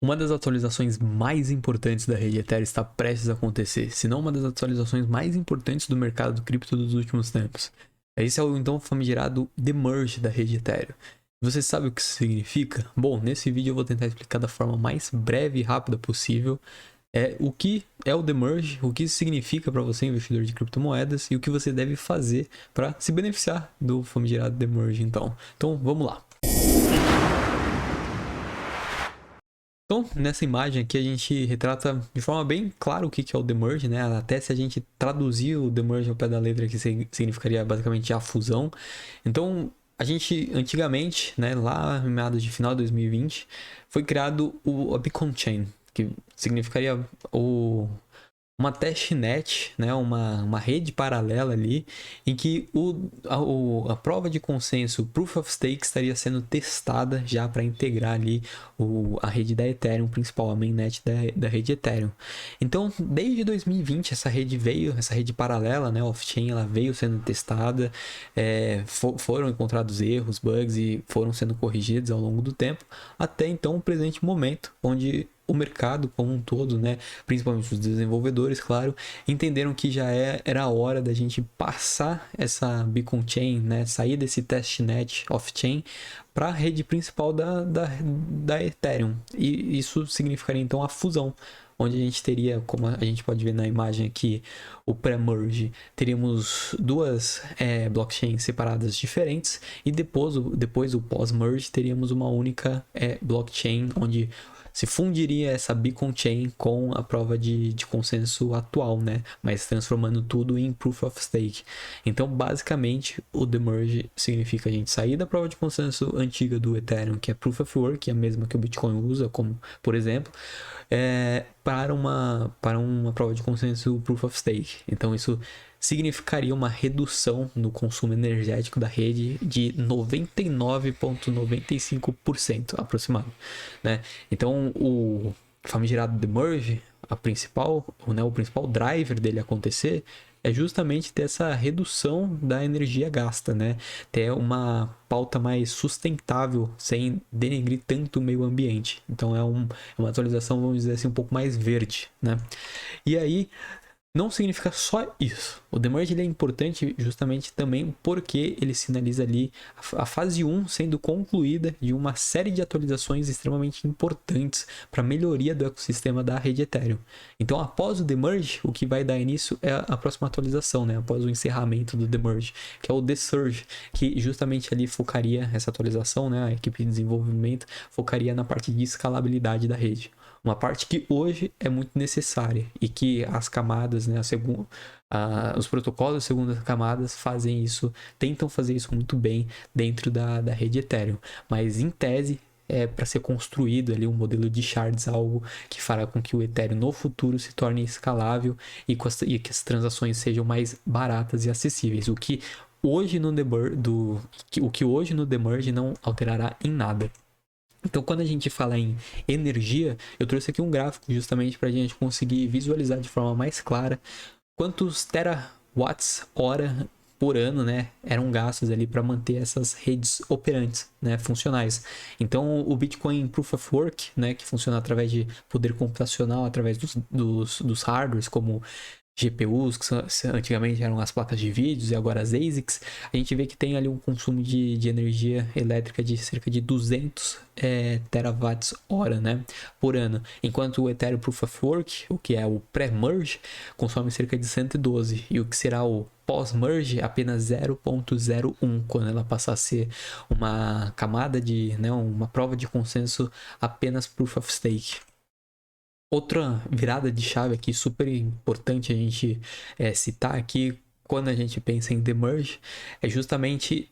Uma das atualizações mais importantes da rede Ethereum está prestes a acontecer, se não uma das atualizações mais importantes do mercado do cripto dos últimos tempos. Esse é o então famigerado Demerge da rede Ethereum. Você sabe o que isso significa? Bom, nesse vídeo eu vou tentar explicar da forma mais breve e rápida possível o que é o Demerge, o que isso significa para você, investidor de criptomoedas, e o que você deve fazer para se beneficiar do famigerado Demerge então. Então vamos lá. Então, nessa imagem aqui a gente retrata de forma bem clara o que é o Demerge, né? Até se a gente traduzir o Demerge ao pé da letra, que significaria basicamente a fusão. Então, a gente antigamente, né, lá em meados de final de 2020, foi criado a Beacon Chain, que significaria uma testnet, né, uma rede paralela ali, em que a prova de consenso Proof of Stake estaria sendo testada já para integrar ali a rede da Ethereum, principal, a mainnet da rede Ethereum. Então, desde 2020, essa rede paralela, né, off-chain, ela veio sendo testada, foram encontrados erros, bugs e foram sendo corrigidos ao longo do tempo, até então o presente momento, onde o mercado como um todo, né, principalmente os desenvolvedores, claro, entenderam que já era a hora da gente passar essa Beacon Chain, né, sair desse testnet off-chain para a rede principal da Ethereum. E isso significaria então a fusão, onde a gente teria, como a gente pode ver na imagem aqui, o pré-merge, teríamos duas blockchains separadas diferentes, e depois o pós-merge teríamos uma única blockchain, onde se fundiria essa Beacon Chain com a prova de consenso atual, né? Mas transformando tudo em Proof of Stake. Então, basicamente, o Demerge significa a gente sair da prova de consenso antiga do Ethereum, que é Proof of Work, que é a mesma que o Bitcoin usa, como, por exemplo, para uma prova de consenso Proof of Stake. Então, isso significaria uma redução no consumo energético da rede de 99,95% aproximado, né? Então, o famigerado Demerge, o principal driver dele acontecer é justamente ter essa redução da energia gasta, né? Ter uma pauta mais sustentável, sem denegrir tanto o meio ambiente. Então, é uma atualização, vamos dizer assim, um pouco mais verde, né? E aí, não significa só isso. O Demerge ele é importante justamente também porque ele sinaliza ali a fase 1 sendo concluída de uma série de atualizações extremamente importantes para a melhoria do ecossistema da rede Ethereum. Então, após o Demerge, o que vai dar início é a próxima atualização, né? Após o encerramento do Demerge, que é o Desurge, que justamente ali focaria essa atualização, né? A equipe de desenvolvimento focaria na parte de escalabilidade da rede. Uma parte que hoje é muito necessária e que as camadas, né, os protocolos de segunda camadas fazem isso, tentam fazer isso muito bem dentro da rede Ethereum. Mas em tese, é para ser construído ali um modelo de shards, algo que fará com que o Ethereum no futuro se torne escalável e que as transações sejam mais baratas e acessíveis. O que hoje no Demerge não alterará em nada. Então, quando a gente fala em energia, eu trouxe aqui um gráfico justamente para a gente conseguir visualizar de forma mais clara quantos terawatts-hora por ano, né, eram gastos ali para manter essas redes operantes, né, funcionais. Então, o Bitcoin Proof of Work, né, que funciona através de poder computacional, através dos hardwares, como GPUs, que antigamente eram as placas de vídeos e agora as ASICs, a gente vê que tem ali um consumo de energia elétrica de cerca de 200 terawatts hora, né, por ano, enquanto o Ethereum Proof of Work, o que é o pré-merge, consome cerca de 112, e o que será o pós-merge apenas 0,01, quando ela passar a ser uma camada uma prova de consenso apenas Proof of Stake. Outra virada de chave aqui super importante a gente citar aqui quando a gente pensa em Demerge é justamente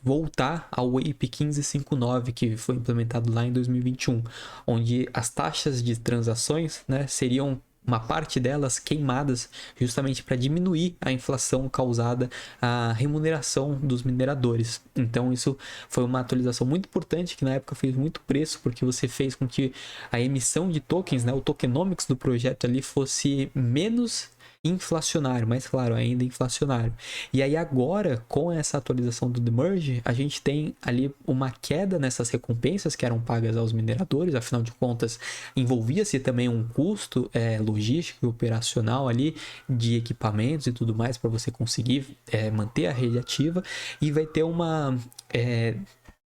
voltar ao WAPE 1559 que foi implementado lá em 2021, onde as taxas de transações, né, seriam uma parte delas queimadas justamente para diminuir a inflação causada à remuneração dos mineradores. Então isso foi uma atualização muito importante que na época fez muito preço, porque você fez com que a emissão de tokens, né, o tokenomics do projeto ali fosse menos inflacionário, mais claro, ainda inflacionário. E aí agora, com essa atualização do Demerge, a gente tem ali uma queda nessas recompensas que eram pagas aos mineradores, afinal de contas, envolvia-se também um custo logístico e operacional ali de equipamentos e tudo mais para você conseguir manter a rede ativa, e vai ter uma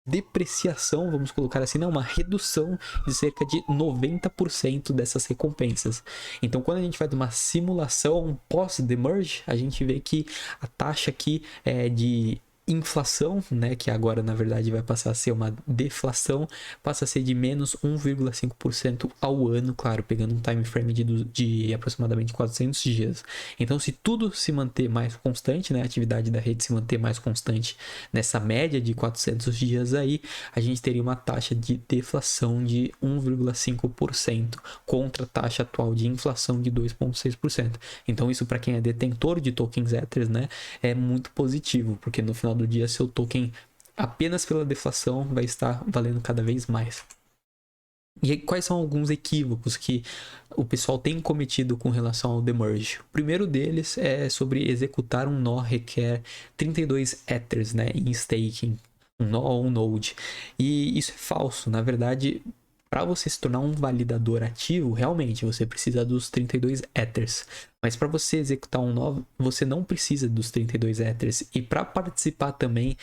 depreciação, vamos colocar assim, uma redução de cerca de 90% dessas recompensas. Então, quando a gente faz uma simulação pós-demerge, a gente vê que a taxa aqui de inflação, né, que agora na verdade vai passar a ser uma deflação, passa a ser de menos 1,5% ao ano, claro, pegando um time frame de aproximadamente 400 dias. Então, se tudo se manter mais constante, né, a atividade da rede se manter mais constante nessa média de 400 dias aí, a gente teria uma taxa de deflação de 1,5% contra a taxa atual de inflação de 2,6%. Então, isso para quem é detentor de tokens Ethers, né, é muito positivo, porque no final do dia seu token apenas pela deflação vai estar valendo cada vez mais. E aí, quais são alguns equívocos que o pessoal tem cometido com relação ao Demerge? O primeiro deles é sobre executar um nó requer 32 Ethers, né, em staking, um nó ou um node. E isso é falso. Na verdade, para você se tornar um validador ativo, realmente você precisa dos 32 Ethers. Mas para você executar um nó, você não precisa dos 32 Ethers. E para participar também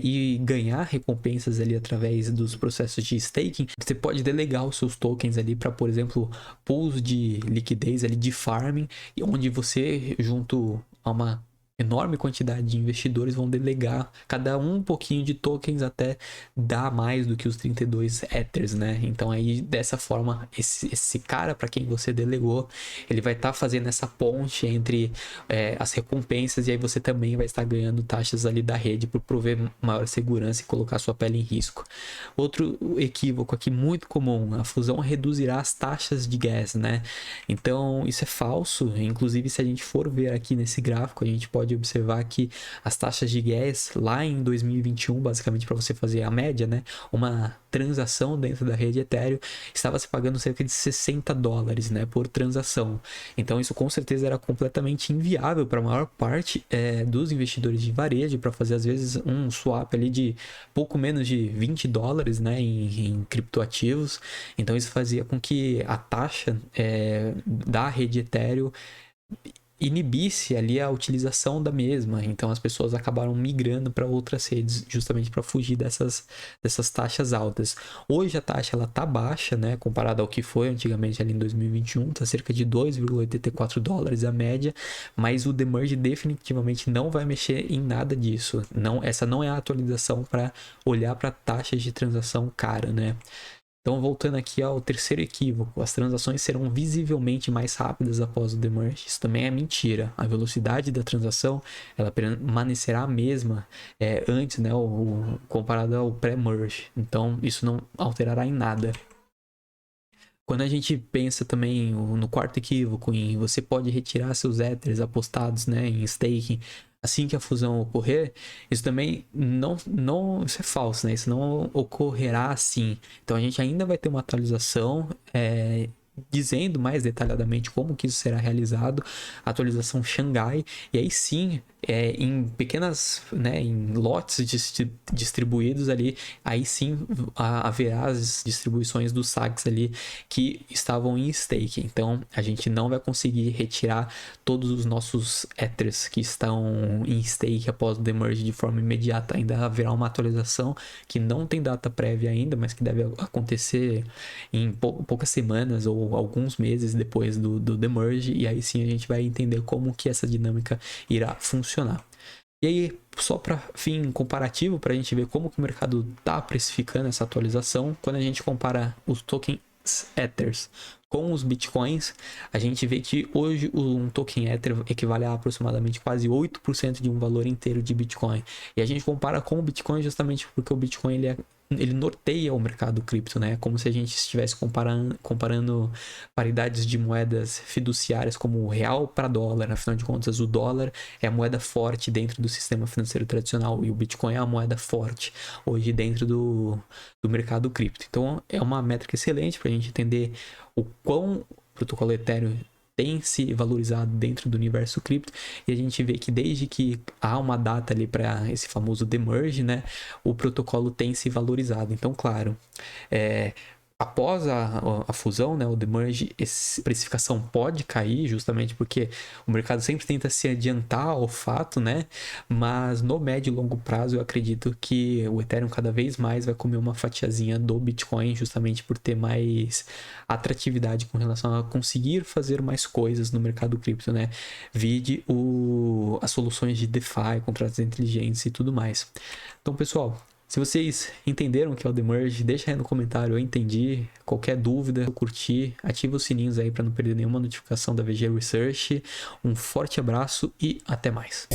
e ganhar recompensas ali através dos processos de staking, você pode delegar os seus tokens ali para, por exemplo, pools de liquidez ali de farming, onde você, junto a uma enorme quantidade de investidores, vão delegar cada um pouquinho de tokens até dar mais do que os 32 Ethers, né? Então aí dessa forma esse cara para quem você delegou, ele vai estar fazendo essa ponte entre as recompensas, e aí você também vai estar ganhando taxas ali da rede por prover maior segurança e colocar sua pele em risco. Outro equívoco aqui muito comum: a fusão reduzirá as taxas de gas, né? Então isso é falso. Inclusive, se a gente for ver aqui nesse gráfico, a gente pode observar que as taxas de gas lá em 2021, basicamente para você fazer a média, né, uma transação dentro da rede Ethereum, estava se pagando cerca de $60, né, por transação. Então isso com certeza era completamente inviável para a maior parte dos investidores de varejo, para fazer às vezes um swap ali de pouco menos de $20, né, em criptoativos. Então isso fazia com que a taxa da rede Ethereum inibisse ali a utilização da mesma. Então as pessoas acabaram migrando para outras redes justamente para fugir dessas taxas altas. Hoje a taxa ela tá baixa, né, comparada ao que foi antigamente ali em 2021, tá cerca de $2,84 a média, mas o Demerge definitivamente não vai mexer em nada disso. Não, essa não é a atualização para olhar para taxas de transação cara, né? Então, voltando aqui ao terceiro equívoco, as transações serão visivelmente mais rápidas após o demerge. Isso também é mentira. A velocidade da transação ela permanecerá a mesma antes, né, comparado ao pré-merge. Então, isso não alterará em nada. Quando a gente pensa também no quarto equívoco, em você pode retirar seus Ethers apostados, né, em staking assim que a fusão ocorrer, isso também isso é falso, né? Isso não ocorrerá assim. Então a gente ainda vai ter uma atualização dizendo mais detalhadamente como que isso será realizado, atualização Xangai, e aí sim, em pequenas, né, em lotes distribuídos ali, aí sim haverá as distribuições dos saques ali que estavam em stake. Então a gente não vai conseguir retirar todos os nossos Ethers que estão em stake após o demerge de forma imediata. Ainda haverá uma atualização que não tem data prévia ainda, mas que deve acontecer em poucas semanas ou alguns meses depois do demerge, e aí sim a gente vai entender como que essa dinâmica irá funcionar. E aí, só para fim comparativo, para a gente ver como que o mercado está precificando essa atualização, quando a gente compara os tokens Ethers com os Bitcoins, a gente vê que hoje um token Ether equivale a aproximadamente quase 8% de um valor inteiro de Bitcoin. E a gente compara com o Bitcoin justamente porque o Bitcoin ele norteia o mercado cripto, né? Como se a gente estivesse comparando paridades de moedas fiduciárias como o real para dólar. Afinal de contas, o dólar é a moeda forte dentro do sistema financeiro tradicional e o Bitcoin é a moeda forte hoje dentro do mercado cripto. Então, é uma métrica excelente para a gente entender o quão o protocolo Ethereum tem se valorizado dentro do universo cripto, e a gente vê que desde que há uma data ali para esse famoso demerge, né, o protocolo tem se valorizado. Então, claro, após a fusão, né, o demerge, a precificação pode cair, justamente porque o mercado sempre tenta se adiantar ao fato, né? Mas no médio e longo prazo eu acredito que o Ethereum cada vez mais vai comer uma fatiazinha do Bitcoin, justamente por ter mais atratividade com relação a conseguir fazer mais coisas no mercado cripto, né? Vide as soluções de DeFi, contratos inteligentes e tudo mais. Então, pessoal, se vocês entenderam o que é o Demerge, deixa aí no comentário, eu entendi. Qualquer dúvida, curtir, ativa os sininhos aí para não perder nenhuma notificação da VG Research. Um forte abraço e até mais.